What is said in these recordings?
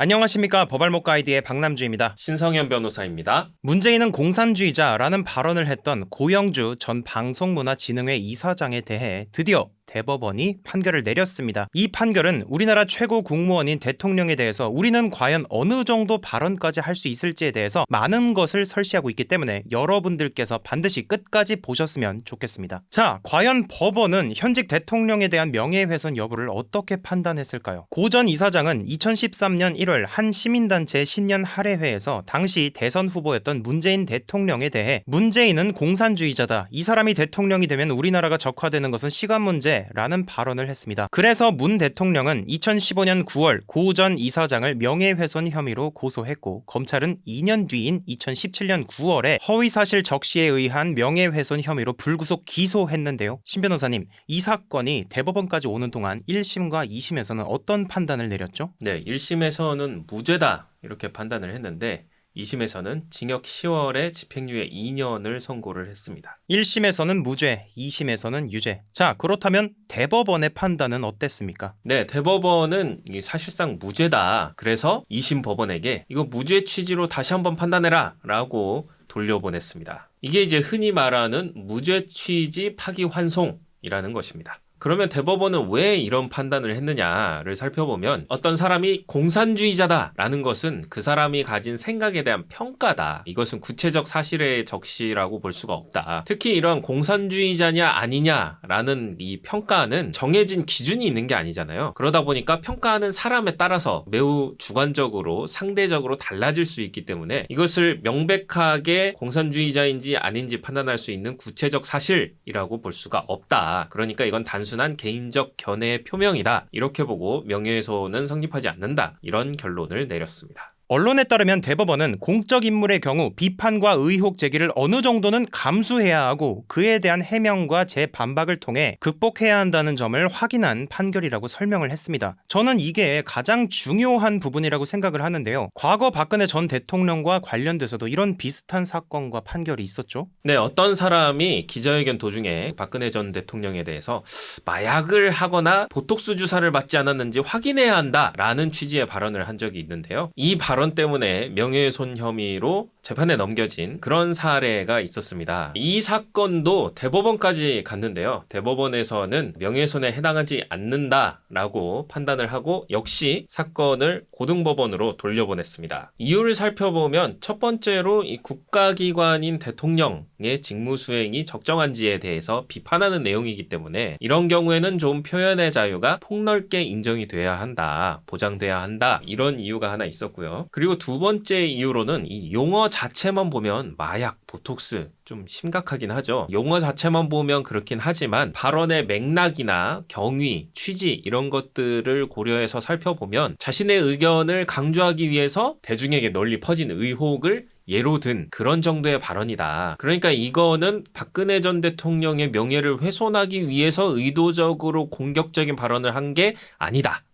안녕하십니까. 법알목 가이드의 박남주입니다. 신성현 변호사입니다. 문재인은 공산주의자라는 발언을 했던 고영주 전 방송문화진흥회 이사장에 대해 드디어 대법원이 판결을 내렸습니다. 이 판결은 우리나라 최고 국무원인 대통령에 대해서 우리는 과연 어느 정도 발언까지 할 수 있을지에 대해서 많은 것을 설시하고 있기 때문에 여러분들께서 반드시 끝까지 보셨으면 좋겠습니다. 자, 과연 법원은 현직 대통령에 대한 명예훼손 여부를 어떻게 판단했을까요? 고 전 이사장은 2013년 1월 한 시민단체 신년 할애회에서 당시 대선 후보였던 문재인 대통령에 대해 문재인은 공산주의자다. 이 사람이 대통령이 되면 우리나라가 적화되는 것은 시간 문제 라는 발언을 했습니다. 그래서 문 대통령은 2015년 9월 고 전 이사장을 명예훼손 혐의로 고소했고 검찰은 2년 뒤인 2017년 9월에 허위사실 적시에 의한 명예훼손 혐의로 불구속 기소했는데요. 신 변호사님, 이 사건이 대법원까지 오는 동안 1심과 2심에서는 어떤 판단을 내렸죠? 네, 1심에서는 무죄다 이렇게 판단을 했는데 2심에서는 징역 10월에 집행유예 2년을 선고를 했습니다. 1심에서는 무죄, 2심에서는 유죄. 자, 그렇다면 대법원의 판단은 어땠습니까? 네, 대법원은 사실상 무죄다. 그래서 2심 법원에게 이거 무죄 취지로 다시 한번 판단해라 라고 돌려보냈습니다. 이게 이제 흔히 말하는 무죄 취지 파기환송이라는 것입니다. 그러면 대법원은 왜 이런 판단을 했느냐를 살펴보면 어떤 사람이 공산주의자다라는 것은 그 사람이 가진 생각에 대한 평가다. 이것은 구체적 사실의 적시라고 볼 수가 없다. 특히 이런 공산주의자냐 아니냐라는 이 평가는 정해진 기준이 있는 게 아니잖아요. 그러다 보니까 평가하는 사람에 따라서 매우 주관적으로 상대적으로 달라질 수 있기 때문에 이것을 명백하게 공산주의자인지 아닌지 판단할 수 있는 구체적 사실이라고 볼 수가 없다. 그러니까 이건 단순한 개인적 견해의 표명이다. 이렇게 보고 명예훼손은 성립하지 않는다. 이런 결론을 내렸습니다. 언론에 따르면 대법원은 공적 인물의 경우 비판과 의혹 제기를 어느 정도는 감수해야 하고 그에 대한 해명과 재반박을 통해 극복해야 한다는 점을 확인한 판결이라고 설명을 했습니다. 저는 이게 가장 중요한 부분이라고 생각을 하는데요. 과거 박근혜 전 대통령과 관련돼서도 이런 비슷한 사건과 판결이 있었죠. 네, 어떤 사람이 기자회견 도중에 박근혜 전 대통령에 대해서 마약을 하거나 보톡스 주사를 맞지 않았는지 확인해야 한다라는 취지의 발언을 한 적이 있는데요. 이 발언 때문에 명예훼손 혐의로 재판에 넘겨진 그런 사례가 있었습니다. 이 사건도 대법원까지 갔는데요. 대법원에서는 명예훼손에 해당하지 않는다라고 판단을 하고 역시 사건을 고등법원으로 돌려보냈습니다. 이유를 살펴보면 첫 번째로 이 국가기관인 대통령의 직무수행이 적정한지에 대해서 비판하는 내용이기 때문에 이런 경우에는 좀 표현의 자유가 폭넓게 인정이 돼야 한다, 보장돼야 한다, 이런 이유가 하나 있었고요. 그리고 두 번째 이유로는 이 용어 자체만 보면 마약, 보톡스 좀 심각하긴 하죠. 용어 자체만 보면 그렇긴 하지만 발언의 맥락이나 경위, 취지 이런 것들을 고려해서 살펴보면 자신의 의견을 강조하기 위해서 대중에게 널리 퍼진 의혹을 예로 든 그런 정도의 발언이다. 그러니까 이거는 박근혜 전 대통령의 명예를 훼손하기 위해서 의도적으로 공격적인 발언을 한 게 아니다.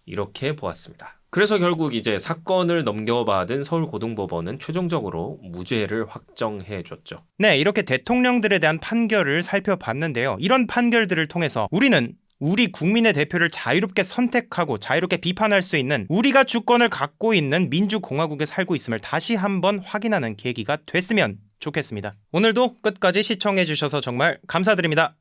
이렇게 보았습니다. 그래서 결국 이제 사건을 넘겨받은 서울고등법원은 최종적으로 무죄를 확정해줬죠. 네, 이렇게 대통령들에 대한 판결을 살펴봤는데요. 이런 판결들을 통해서 우리는 우리 국민의 대표를 자유롭게 선택하고 자유롭게 비판할 수 있는 우리가 주권을 갖고 있는 민주공화국에 살고 있음을 다시 한번 확인하는 계기가 됐으면 좋겠습니다. 오늘도 끝까지 시청해주셔서 정말 감사드립니다.